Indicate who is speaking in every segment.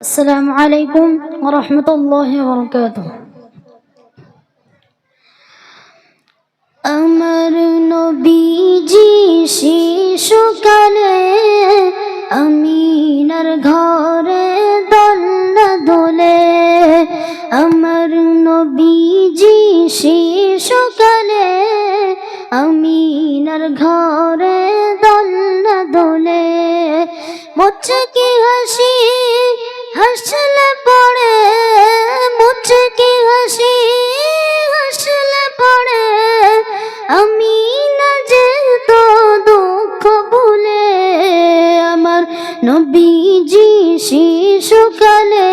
Speaker 1: السلام عليكم ورحمة الله وبركاته আমার নবীজি শিশুকালে আমিনার ঘরে দোলনা দোলে আমার নবীজি শিশুকালে আমিনার ঘরে দোলনা দোলে মুচকি হাসি হাসলে পড়ে মুচকি হাসি হাসলে পড়ে আমি না যে তো দুঃখ ভুলে আমার নবীজি শিশুকালে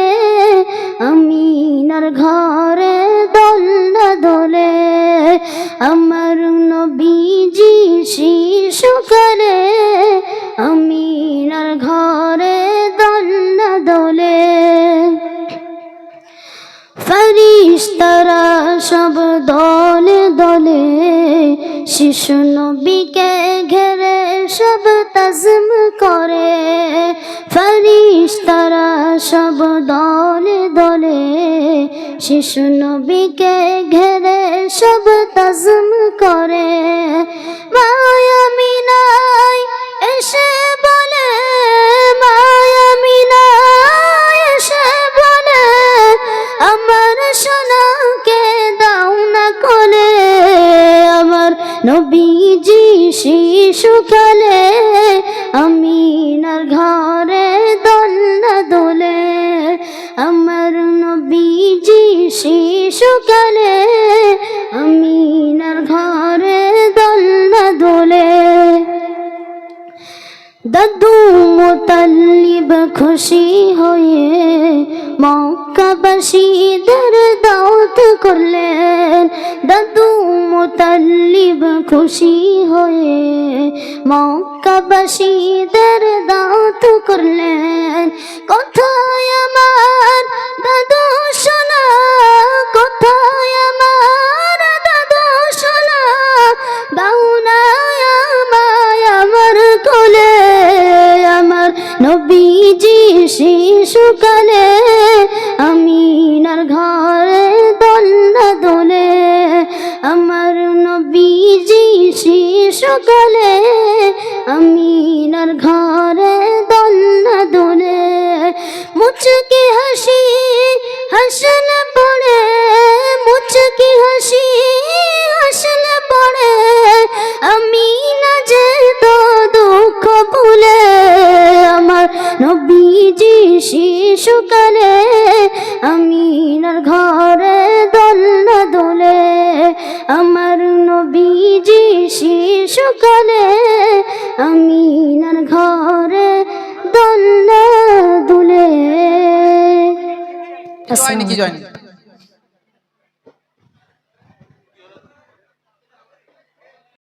Speaker 1: আমিনার ঘরে দোলনা দোলে আমার নবীজি শিশুকালে আমিনার ঘরে দোলনা দোলে ফেরেশতারা সব দলে দলে শিশু নবীকে ঘিরে সব তাজম করে ফেরেশতারা সব দলে দলে শিশু নবীকে ঘিরে সব তাজম করে মায়া মিনাই এসে বলে মায়া মিনাই এসে বলে আমার সোনাকে দাও না কোলে আমার নবীজি শিশুকালে আমিনার ঘরে দোলনা দোলে আমার নবীজি শিশুকালে আমিনার ঘরে দোলনা দোলে দাদু মুতাল্লিব খুশি হয়ে মক্কাবাসীদের দাওয়াত করলেন দাদু মুতাল্লিব খুশি হয়ে মক্কাবাসীদের দাওয়াত করলেন কোথায় আমার দাদু সোনা কোথায় আমার দাদু সোনা দাও না আমায় আমার কোলে আমার নবীজি শিশুকালে আমিনার ঘরে দোলনা দোলে আমার নবীজি শিশুকালে আমিনার ঘরে দোলনা দোলে মুচকি হাসি হাসলে পড়ে মুচকি হাসি হাসলে পড়ে আমি না যে তো দুঃখ ভুলে আমার নবীজি শিশুকালে আমিনার ঘরে দোলনা দোলে আমার নবীজি শিশুকালে আমিনার ঘরে দোলনা দোলে।
Speaker 2: জয়েন